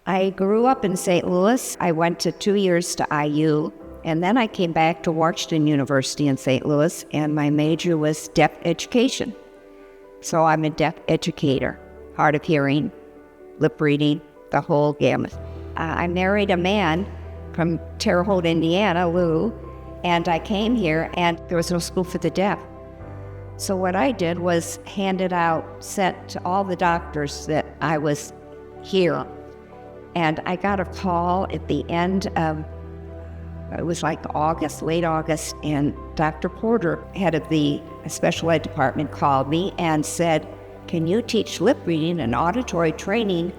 I grew up in St. Louis. I went to 2 years to IU, and then I came back to Washington University in St. Louis, and my major was deaf education. So I'm a deaf educator, hard of hearing, lip reading, the whole gamut. I married a man from Terre Haute, Indiana, Lou, and I came here, and there was no school for the deaf. So what I did was handed out, sent to all the doctors that I was here. And I got a call at the end of, it was like August, late August, and Dr. Porter, head of the special ed department, called me and said, "Can you teach lip reading and auditory training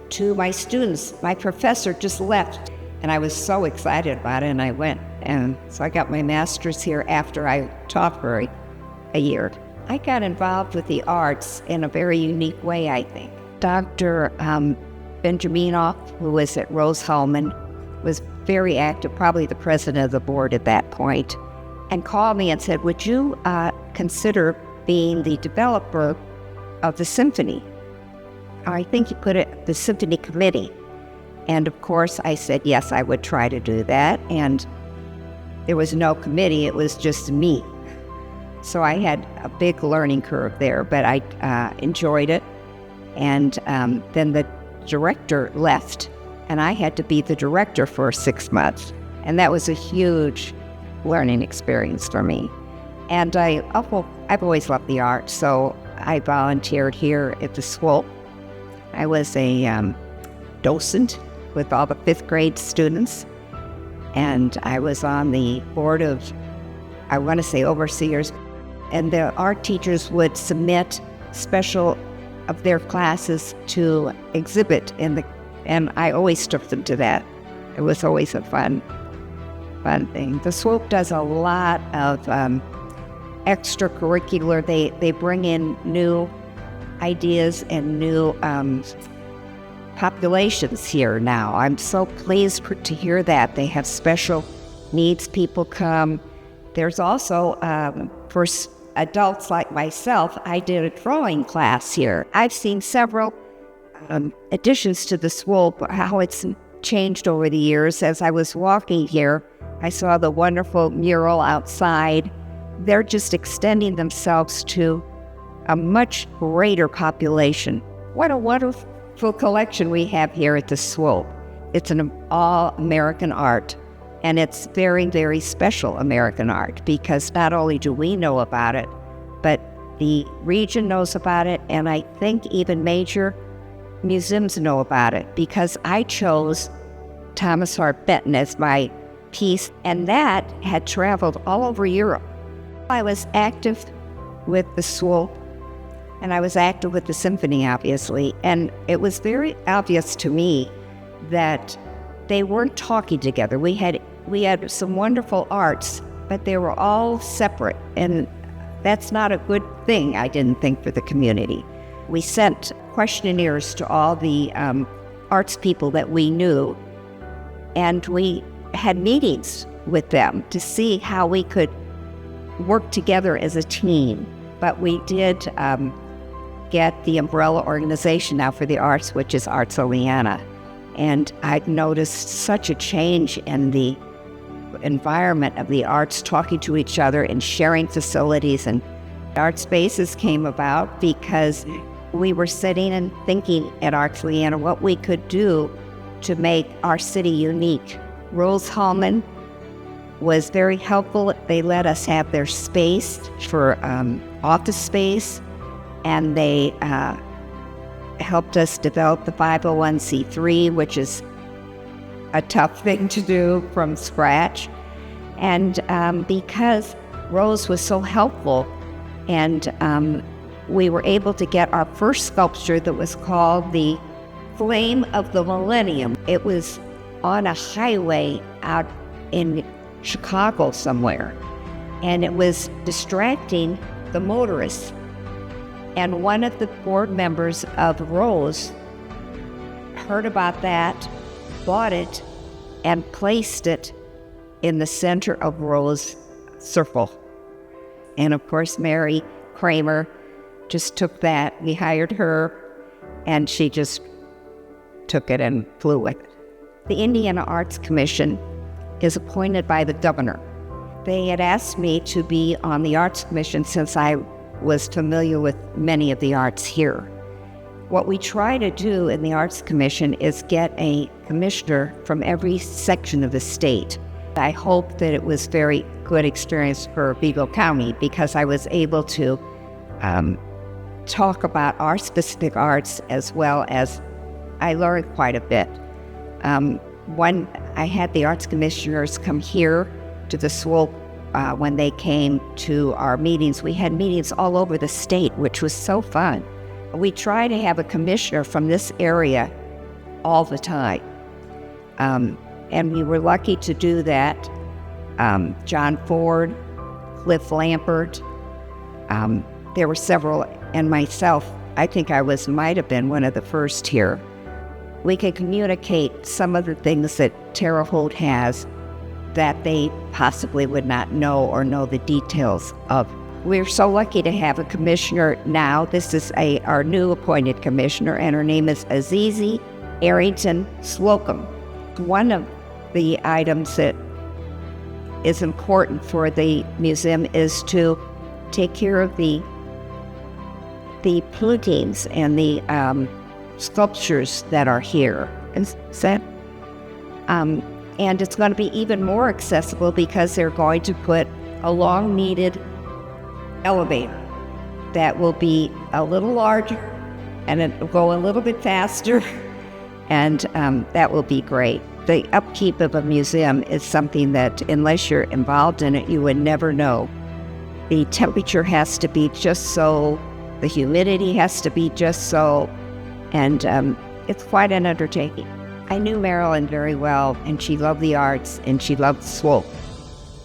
to my students? My professor just left." And I was so excited about it, and I went. And so I got my master's here after I taught for a year. I got involved with the arts in a very unique way, I think. Dr. Benjaminoff, who was at Rose-Hulman, was very active, probably the president of the board at that point, and called me and said, "Would you consider being the developer of the symphony? I think you put it, the symphony committee." And of course I said, yes, I would try to do that. And there was no committee, it was just me. So I had a big learning curve there, but I enjoyed it. And then the director left, and I had to be the director for 6 months. And that was a huge learning experience for me. And I've always loved the arts, so I volunteered here at the Swope. I was a docent with all the 5th grade students, and I was on the board of, I want to say, overseers. And the art teachers would submit special of their classes to exhibit and I always took them to that. It was always a fun thing. The Swope does a lot of extracurricular. They bring in new ideas and new populations here now. I'm so pleased to hear that. They have special needs people come. There's also, for adults like myself, I did a drawing class here. I've seen several additions to the Swope, how it's changed over the years. As I was walking here, I saw the wonderful mural outside. They're just extending themselves to a much greater population. What a wonderful collection we have here at the Swope. It's an all-American art. And it's very, very special American art, because not only do we know about it, but the region knows about it, and I think even major museums know about it, because I chose Thomas Hart Benton as my piece, and that had traveled all over Europe. I was active with the Swope, and I was active with the symphony, obviously, and it was very obvious to me that they weren't talking together. We had some wonderful arts, but they were all separate, and that's not a good thing, I didn't think, for the community. We sent questionnaires to all the arts people that we knew, and we had meetings with them to see how we could work together as a team. But we did get the umbrella organization now for the arts, which is Arts Oleana. And I've noticed such a change in the environment of the arts, talking to each other and sharing facilities. And Art Spaces came about because we were sitting and thinking at Arts Oleana what we could do to make our city unique. Rose-Hulman was very helpful. They let us have their space for office space, and they helped us develop the 501c3, which is a tough thing to do from scratch. And because Rose was so helpful, and we were able to get our first sculpture that was called the Flame of the Millennium. It was on a highway out in Chicago somewhere, and it was distracting the motorists. And one of the board members of Rose heard about that, bought it, and placed it in the center of Rose Circle. And of course, Mary Kramer just took that. We hired her, and she just took it and flew with it. The Indiana Arts Commission is appointed by the governor. They had asked me to be on the Arts Commission since I was familiar with many of the arts here. What we try to do in the Arts Commission is get a commissioner from every section of the state. I hope that it was very good experience for Beagle County because I was able to talk about our specific arts as well as I learned quite a bit. I had the arts commissioners come here to the Swope when they came to our meetings. We had meetings all over the state, which was so fun. We try to have a commissioner from this area all the time. And we were lucky to do that. John Ford, Cliff Lampert, there were several, and myself, I think might have been one of the first here. We can communicate some of the things that Terre Haute has that they possibly would not know or know the details of. We're so lucky to have a commissioner now. This is our new appointed commissioner, and her name is Azizi Arrington Slocum. One of the items that is important for the museum is to take care of the paintings and the sculptures that are here. And it's going to be even more accessible because they're going to put a long-needed elevator that will be a little larger and it will go a little bit faster, and that will be great. The upkeep of a museum is something that, unless you're involved in it, you would never know. The temperature has to be just so, the humidity has to be just so, and it's quite an undertaking. I knew Marilyn very well, and she loved the arts, and she loved Swope.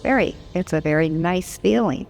It's a very nice feeling.